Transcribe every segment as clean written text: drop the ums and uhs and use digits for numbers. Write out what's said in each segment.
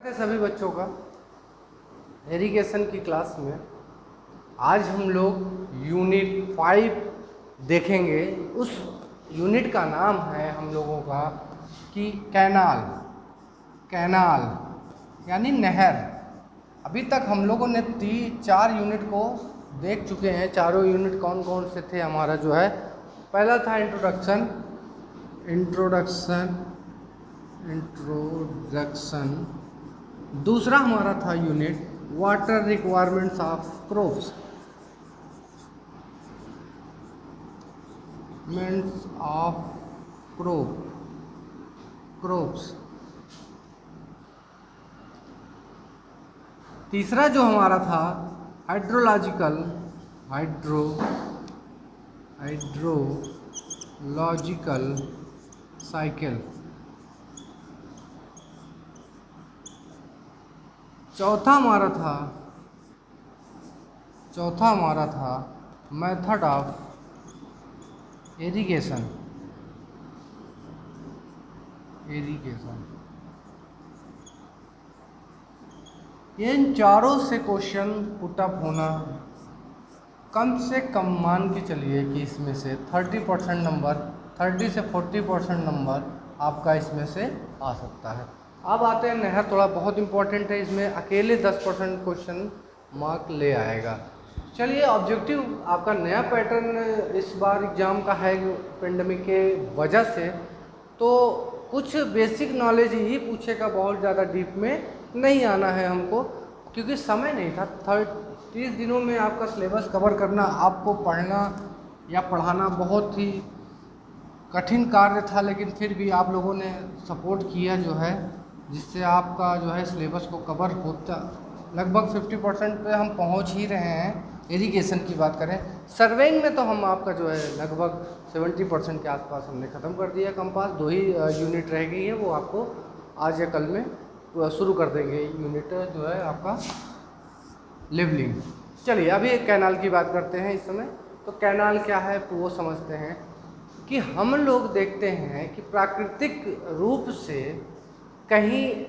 सभी बच्चों का इरिगेशन की क्लास में आज हम लोग यूनिट 5 देखेंगे। उस यूनिट का नाम है हम लोगों का कि कैनाल। कैनाल यानी नहर। अभी तक हम लोगों ने 4 यूनिट को देख चुके हैं। चारों यूनिट कौन कौन से थे हमारा जो है, पहला था इंट्रोडक्शन। दूसरा हमारा था unit water requirements of crops. Crops. तीसरा जो हमारा था हाइड्रोलॉजिकल साइकिल। चौथा हमारा था मेथड ऑफ इरिगेशन। इन चारों से क्वेश्चन पुटअप होना कम से कम मान के चलिए कि इसमें से 30% नंबर, 30 से 40% नंबर आपका इसमें से आ सकता है। अब आते हैं नहर। थोड़ा बहुत इंपॉर्टेंट है, इसमें अकेले 10% क्वेश्चन मार्क ले आएगा। चलिए, ऑब्जेक्टिव आपका नया पैटर्न इस बार एग्जाम का है पेंडेमिक के वजह से, तो कुछ बेसिक नॉलेज ही पूछेगा, बहुत ज़्यादा डीप में नहीं आना है हमको, क्योंकि समय नहीं था। 30 दिनों में आपका सिलेबस कवर करना, आपको पढ़ना या पढ़ाना बहुत ही कठिन कार्य था, लेकिन फिर भी आप लोगों ने सपोर्ट किया जो है, जिससे आपका जो है सिलेबस को कवर होता लगभग 50% पे हम पहुंच ही रहे हैं। इरिगेशन की बात करें, सर्वेइंग में तो हम आपका जो है लगभग 70% के आसपास हमने ख़त्म कर दिया। कंपास 2 ही यूनिट रह गई है, वो आपको आज या कल में शुरू कर देंगे। यूनिट जो है आपका लेवलिंग। चलिए, अभी एक कैनाल की बात करते हैं इस समय। तो कैनाल क्या है तो वो समझते हैं कि हम लोग देखते हैं कि प्राकृतिक रूप से कहीं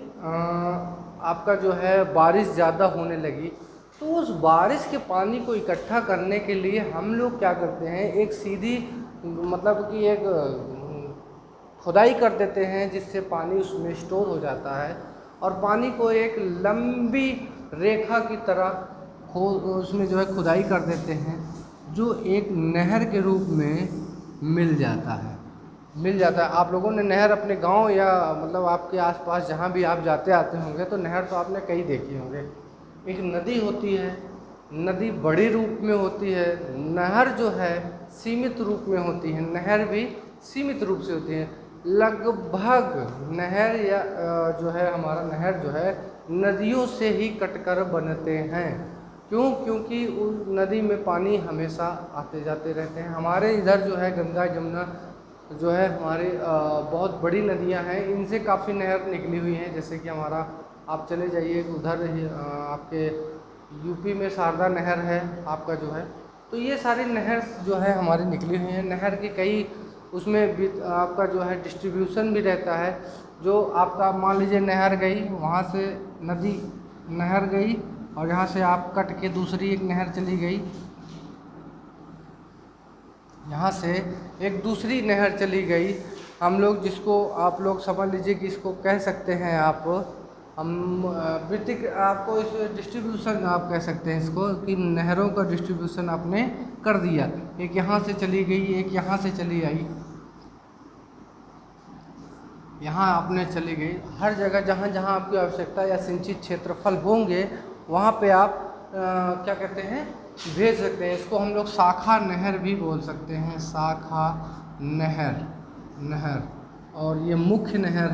आपका जो है बारिश ज़्यादा होने लगी, तो उस बारिश के पानी को इकट्ठा करने के लिए हम लोग क्या करते हैं, एक सीधी मतलब कि एक खुदाई कर देते हैं, जिससे पानी उसमें स्टोर हो जाता है और पानी को एक लंबी रेखा की तरह उसमें जो है खुदाई कर देते हैं, जो एक नहर के रूप में मिल जाता है। आप लोगों ने नहर अपने गांव या मतलब आपके आसपास जहां भी आप जाते आते होंगे तो नहर तो आपने कई देखी होंगे। एक नदी होती है, नदी बड़ी रूप में होती है, नहर जो है सीमित रूप में होती है, नहर भी सीमित रूप से होती है। लगभग नहर या जो है हमारा नहर जो है नदियों से ही कटकर बनते हैं। क्यों? क्योंकि उस नदी में पानी हमेशा आते जाते रहते हैं। हमारे इधर जो है गंगा जमुना जो है हमारी बहुत बड़ी नदियां हैं, इनसे काफ़ी नहर निकली हुई हैं। जैसे कि हमारा आप चले जाइए उधर आपके यूपी में शारदा नहर है आपका जो है, तो ये सारी नहर जो है हमारी निकली हुई हैं। नहर के कई उसमें भी आपका जो है डिस्ट्रीब्यूशन भी रहता है। जो आपका मान लीजिए नहर गई, वहाँ से नदी नहर गई और यहाँ से आप कट के दूसरी एक नहर चली गई, यहाँ से एक दूसरी नहर चली गई। हम लोग जिसको आप लोग समझ लीजिए कि इसको कह सकते हैं आप, हम वित्तीय आपको इस डिस्ट्रीब्यूशन आप कह सकते हैं इसको, कि नहरों का डिस्ट्रीब्यूशन आपने कर दिया। एक यहाँ से चली गई, एक यहाँ से चली आई, यहाँ आपने चली गई। हर जगह जहाँ जहाँ आपकी आवश्यकता या सिंचित क्षेत्रफल होंगे वहाँ पे आप क्या कहते हैं, भेज सकते हैं। इसको हम लोग शाखा नहर भी बोल सकते हैं, शाखा नहर। और ये मुख्य नहर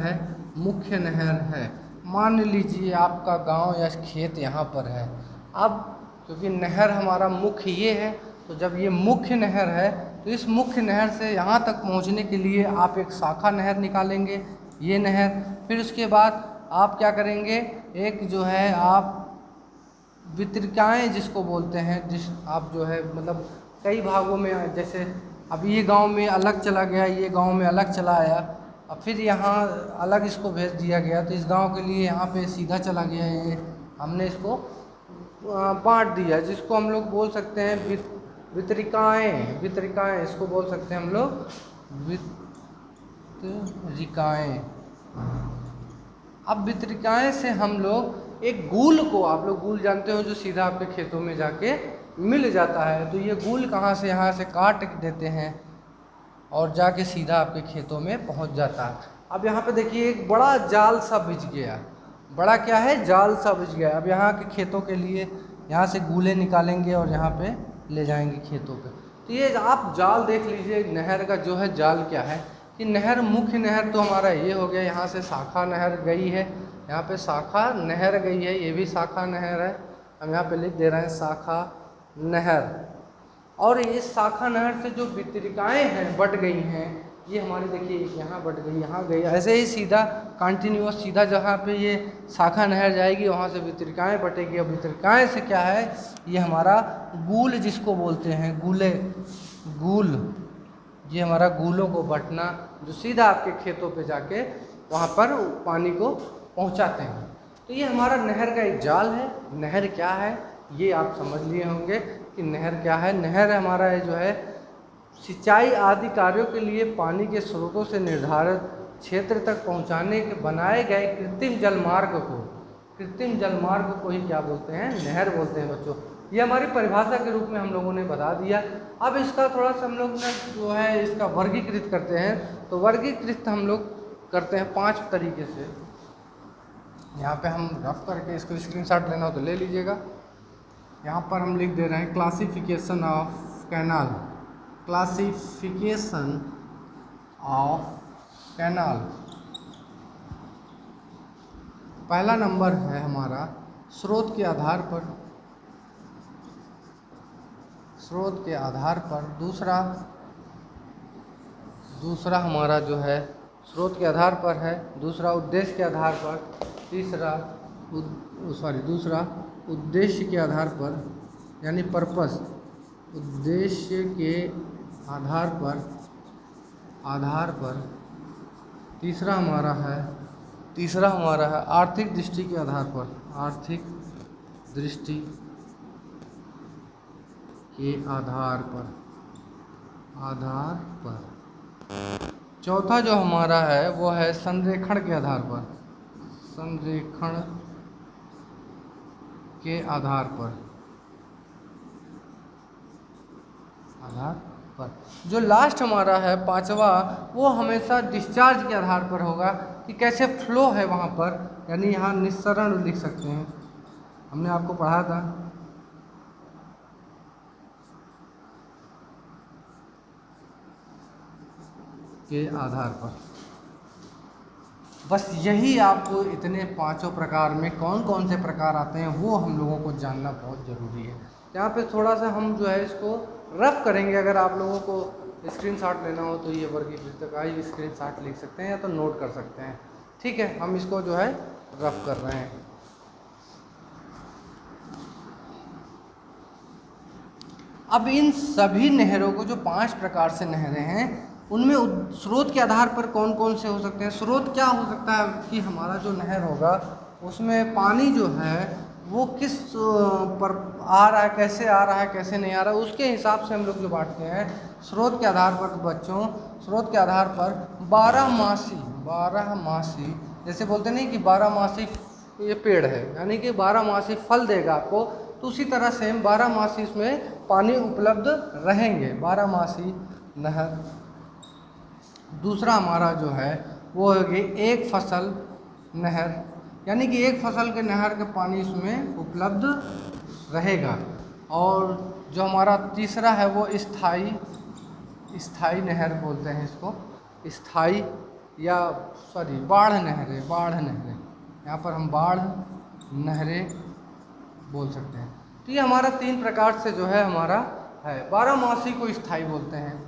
है। मान लीजिए आपका गांव या खेत यहाँ पर है। अब क्योंकि नहर हमारा मुख्य ये है, तो जब ये मुख्य नहर है तो इस मुख्य नहर से यहाँ तक पहुँचने के लिए आप एक शाखा नहर निकालेंगे, ये नहर। फिर उसके बाद आप क्या करेंगे, एक जो है आप वितरिकाएँ जिसको बोलते हैं, जिस आप जो है मतलब कई भागों में, जैसे अब ये गांव में अलग चला गया, ये गांव में अलग चला आया, अब फिर यहाँ अलग इसको भेज दिया गया, तो इस गांव के लिए यहाँ पे सीधा चला गया ये, हमने इसको बांट दिया, जिसको हम लोग बोल सकते हैं वितरिकाएँ। वितरिकाएँ इसको बोल सकते हैं हम लोग वितरिकाएँ। अब वितरिकाएँ से हम लोग एक गूल को, आप लोग गूल जानते हो जो सीधा आपके खेतों में जाके मिल जाता है, तो ये गूल कहाँ से, यहाँ से काट देते हैं और जाके सीधा आपके खेतों में पहुँच जाता है। अब यहाँ पे देखिए एक बड़ा जाल सा बिछ गया, बड़ा क्या है, जाल सा बिछ गया। अब यहाँ के खेतों के लिए यहाँ से गूले निकालेंगे और यहाँ पे ले जाएंगे खेतों पे। तो ये आप जाल देख लीजिए, नहर का जो है जाल क्या है कि नहर, मुख्य नहर तो हमारा ये हो गया, यहाँ से शाखा नहर गई है, यहाँ पे शाखा नहर गई है, ये भी शाखा नहर है, हम यहाँ पे लिख दे रहे हैं शाखा नहर। और इस शाखा नहर से जो वितरिकाएँ हैं बट गई हैं, ये हमारी देखिए यहाँ बट गई, यहाँ गई, ऐसे ही सीधा कंटिन्यूअस सीधा जहाँ पे ये शाखा नहर जाएगी वहाँ से वितरिकाएँ बटेगी। अब वितरिकाएँ से क्या है, ये हमारा गूल जिसको बोलते हैं, गूले, गूल, ये हमारा गूलों को बटना, जो सीधा आपके खेतों पे जाके वहाँ पर पानी को पहुँचाते हैं। तो ये हमारा नहर का एक जाल है। नहर क्या है ये आप समझ लिए होंगे कि नहर क्या है। नहर हमारा जो है सिंचाई आदि कार्यों के लिए पानी के स्रोतों से निर्धारित क्षेत्र तक पहुंचाने के बनाए गए कृत्रिम जलमार्ग को, कृत्रिम जलमार्ग को ही क्या बोलते हैं, नहर बोलते हैं बच्चों। ये हमारी परिभाषा के रूप में हम लोगों ने बता दिया। अब इसका थोड़ा सा हम लोग ने जो है इसका वर्गीकृत करते हैं, तो वर्गीकृत हम लोग करते हैं 5 तरीके से। यहाँ पे हम रफ करके इसको स्क्रीनशॉट लेना हो तो ले लीजिएगा। यहाँ पर हम लिख दे रहे हैं classification of canal, classification of canal. पहला नंबर है हमारा स्रोत के आधार पर, स्रोत के आधार पर। दूसरा हमारा जो है स्रोत के आधार पर है। दूसरा उद्देश्य के आधार पर। दूसरा उद्देश्य के आधार पर, यानी पर्पस, उद्देश्य के आधार पर। तीसरा हमारा है आर्थिक दृष्टि के आधार पर, आर्थिक दृष्टि के आधार पर। चौथा जो हमारा है वो है संरेखण के आधार पर, संरेखण के आधार पर। जो लास्ट हमारा है पांचवा, वो हमेशा डिस्चार्ज के आधार पर होगा कि कैसे फ्लो है वहाँ पर, यानी यहाँ निस्सरण लिख सकते हैं, हमने आपको पढ़ा था। के आधार पर। बस यही आपको इतने 5 प्रकार में कौन कौन से प्रकार आते हैं वो हम लोगों को जानना बहुत ज़रूरी है। यहाँ पे थोड़ा सा हम जो है इसको रफ करेंगे। अगर आप लोगों को स्क्रीनशॉट लेना हो तो ये वर्गीकृत का ही स्क्रीनशॉट लिख सकते हैं या तो नोट कर सकते हैं। ठीक है, हम इसको जो है रफ कर रहे हैं। अब इन सभी नहरों को, जो 5 प्रकार से नहरें हैं, उनमें स्रोत के आधार पर कौन कौन से हो सकते हैं। स्रोत क्या हो सकता है कि हमारा जो नहर होगा उसमें पानी जो है वो किस पर आ रहा है, कैसे आ रहा है, कैसे नहीं आ रहा है, उसके हिसाब से हम लोग जो बांटते हैं स्रोत के आधार पर। बच्चों, स्रोत के आधार पर 12मासी, जैसे बोलते नहीं कि 12मासी ये पेड़ है, यानी कि 12मासी फल देगा आपको, तो उसी तरह से 12मासी इसमें पानी उपलब्ध रहेंगे, 12मासी नहर। दूसरा हमारा जो है वो होगी एक फसल नहर, यानी कि एक फसल के नहर का पानी इसमें उपलब्ध रहेगा। और जो हमारा तीसरा है वो स्थाई नहर बोलते हैं इसको, स्थाई या बाढ़ नहरें, यहाँ पर हम बाढ़ नहरें बोल सकते हैं। तो ये हमारा 3 प्रकार से जो है हमारा है। 12मासी को स्थाई बोलते हैं,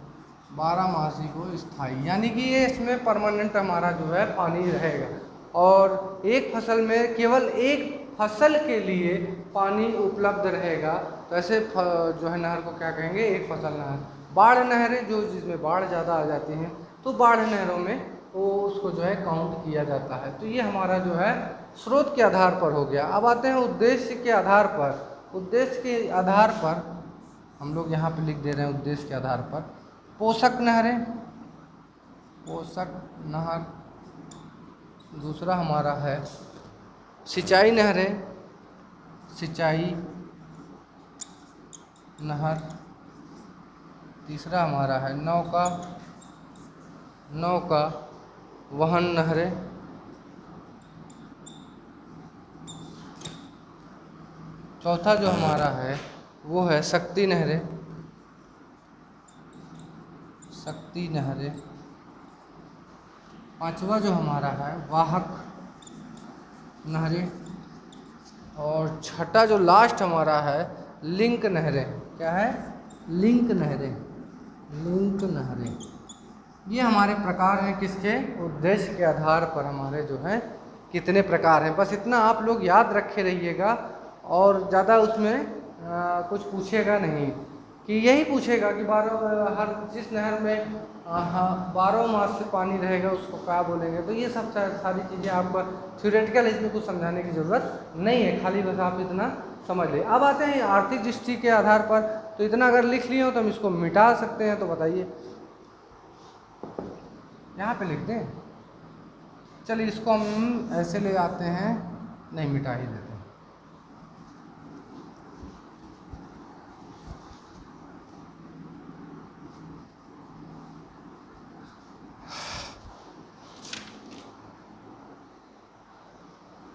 12मासी को स्थाई, यानी कि ये इसमें परमानेंट हमारा जो है पानी रहेगा। और एक फसल में केवल एक फसल के लिए पानी उपलब्ध रहेगा, तो ऐसे जो है नहर को क्या कहेंगे, एक फसल नहर। बाढ़ नहरें जो जिसमें बाढ़ ज़्यादा आ जाती हैं तो बाढ़ नहरों में तो उसको जो है काउंट किया जाता है। तो ये हमारा जो है स्रोत के आधार पर हो गया। अब आते हैं उद्देश्य के आधार पर। उद्देश्य के आधार पर हम लोग यहाँ पे लिख दे रहे हैं उद्देश्य के आधार पर पोषक नहरें, पोषक नहर। दूसरा हमारा है सिंचाई नहरें, सिंचाई नहर। तीसरा हमारा है नौका, नौका वहन नहरें। चौथा जो हमारा है वो है शक्ति नहरें, शक्ति नहरें। पांचवा जो हमारा है वाहक नहरें। और छठा जो लास्ट हमारा है लिंक नहरें। क्या है? लिंक नहरें, लिंक नहरें। ये हमारे प्रकार हैं किसके? उद्देश्य के आधार पर हमारे जो हैं कितने प्रकार हैं। बस इतना आप लोग याद रखे रहिएगा और ज़्यादा उसमें कुछ पूछेगा नहीं, कि यही पूछेगा कि हर जिस नहर में 12 मास से पानी रहेगा उसको क्या बोलेंगे। तो ये सब सारी चीज़ें आपको थ्योरेटिकल, इसमें कुछ समझाने की ज़रूरत नहीं है, खाली बस आप इतना समझ लें। अब आते हैं आर्थिक दृष्टि के आधार पर। तो इतना अगर लिख लिए हो तो हम इसको मिटा सकते हैं, तो बताइए यहाँ पे लिख दें। चलिए इसको हम ऐसे ले आते हैं, नहीं मिटा ही देते हैं।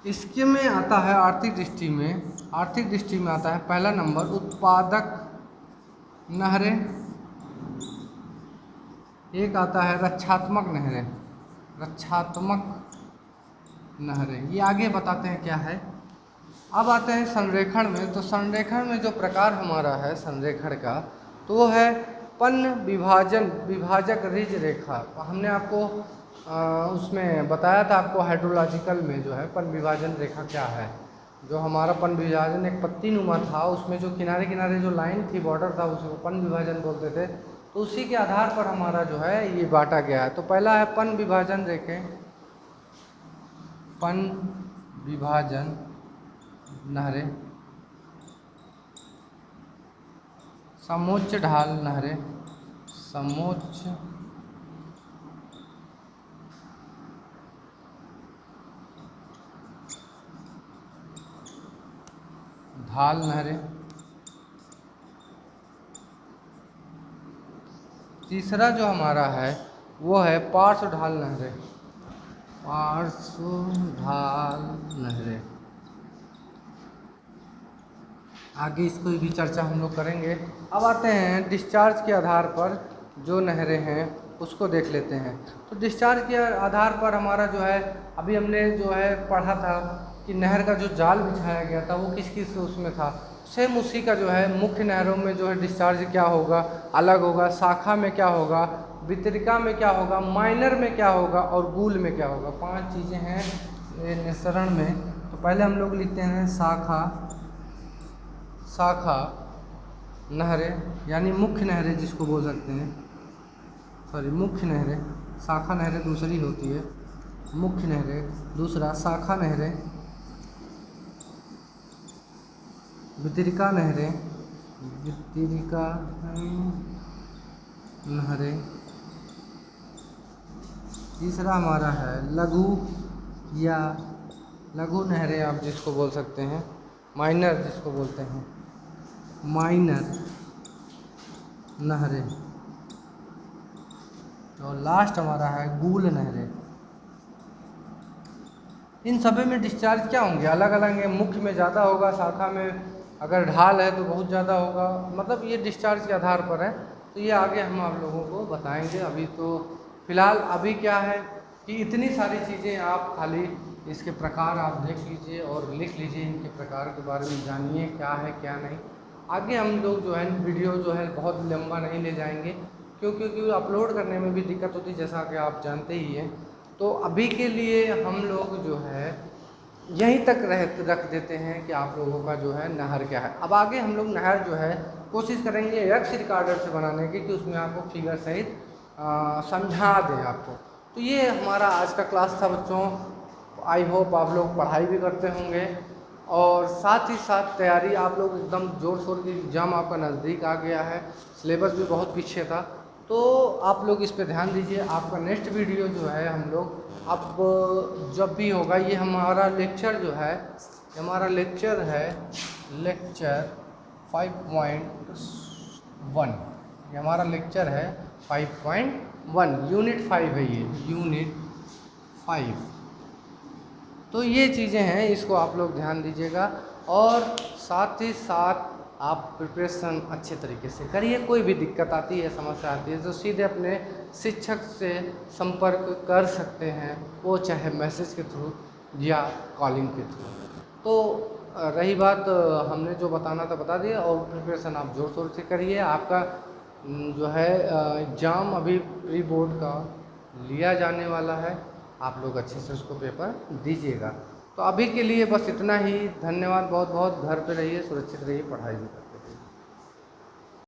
इसके में आता है आर्थिक दृष्टि में, आर्थिक दृष्टि में आता है पहला नंबर उत्पादक नहरें, एक आता है रक्षात्मक नहरें, रक्षात्मक नहरें। ये आगे बताते हैं क्या है। अब आते हैं संरेखण में। तो संरेखण में जो प्रकार हमारा है संरेखण का, तो वो है पन्न विभाजन, विभाजक रिज रेखा। हमने आपको उसमें बताया था आपको हाइड्रोलॉजिकल में जो है पन्न विभाजन रेखा क्या है। जो हमारा पन्न विभाजन एक पत्ती नुमा था, उसमें जो किनारे किनारे जो लाइन थी, बॉर्डर था, उसको पन्न विभाजन बोलते थे। तो उसी के आधार पर हमारा जो है ये बांटा गया है। तो पहला है पन्न विभाजन रेखें, पन्न विभाजन नहरें। समोच्च ढाल नहरें, समोच्च ढाल नहरें। तीसरा जो हमारा है वो है पार्श्व ढाल नहरें, पार्श्व ढाल नहरें। आगे इसको भी चर्चा हम लोग करेंगे। अब आते हैं डिस्चार्ज के आधार पर जो नहरें हैं उसको देख लेते हैं। तो डिस्चार्ज के आधार पर हमारा जो है, अभी हमने जो है पढ़ा था कि नहर का जो जाल बिछाया गया था वो किस किस उसमें था। सेम उसी का जो है मुख्य नहरों में जो है डिस्चार्ज क्या होगा, अलग होगा। शाखा में क्या होगा, वितरिका में क्या होगा, माइनर में क्या होगा और गूल में क्या होगा। 5 चीज़ें हैं निस्सरण में। तो पहले हम लोग लिखते हैं शाखा, शाखा नहरें यानी मुख्य नहरें जिसको बोल सकते हैं, सॉरी मुख्य नहरें। शाखा नहरें दूसरी होती है, मुख्य नहरें दूसरा, शाखा नहरें, वितरिका नहरें, वितरिका नहरें। तीसरा हमारा है लघु या लघु नहरें आप जिसको बोल सकते हैं, माइनर जिसको बोलते हैं, माइनर नहरें। और लास्ट हमारा है गूल नहरें। इन सभी में डिस्चार्ज क्या होंगे, अलग अलग है। मुख्य में ज़्यादा होगा, शाखा में अगर ढाल है तो बहुत ज़्यादा होगा। मतलब ये डिस्चार्ज के आधार पर है। तो ये आगे हम आप लोगों को बताएंगे। अभी तो फिलहाल अभी क्या है कि इतनी सारी चीज़ें आप खाली इसके प्रकार आप देख लीजिए और लिख लीजिए, इनके प्रकार के बारे में जानिए क्या है क्या नहीं। आगे हम लोग जो है वीडियो जो है बहुत लंबा नहीं ले जाएंगे, क्योंकि अपलोड करने में भी दिक्कत होती है जैसा कि आप जानते ही हैं। तो अभी के लिए हम लोग जो है यहीं तक रख देते हैं कि आप लोगों का जो है नहर क्या है। अब आगे हम लोग नहर जो है कोशिश करेंगे एक्स रिकॉर्डर से बनाने की, कि उसमें आपको फिगर सहित समझा दें आपको। तो ये हमारा आज का क्लास था बच्चों। आई होप आप लोग पढ़ाई भी करते होंगे और साथ ही साथ तैयारी आप लोग एकदम जोर शोर की, एग्ज़ाम आपका नज़दीक आ गया है, सिलेबस भी बहुत पीछे था, तो आप लोग इस पे ध्यान दीजिए। आपका नेक्स्ट वीडियो जो है हम लोग अब जब भी होगा, ये हमारा लेक्चर जो है, हमारा लेक्चर है लेक्चर 5.1, ये हमारा लेक्चर है 5.1, यूनिट 5 है ये, यूनिट 5। तो ये चीज़ें हैं, इसको आप लोग ध्यान दीजिएगा और साथ ही साथ आप प्रिपरेशन अच्छे तरीके से करिए। कोई भी दिक्कत आती है, समस्या आती है तो सीधे अपने शिक्षक से संपर्क कर सकते हैं, वो चाहे मैसेज के थ्रू या कॉलिंग के थ्रू। तो रही बात, हमने जो बताना था बता दिया और प्रिपरेशन आप जोर शोर से करिए। आपका जो है एग्ज़ाम अभी प्री बोर्ड का लिया जाने वाला है, आप लोग अच्छे से उसको पेपर दीजिएगा। तो अभी के लिए बस इतना ही। धन्यवाद बहुत बहुत। घर पे रहिए, सुरक्षित रहिए, पढ़ाई भी करिए।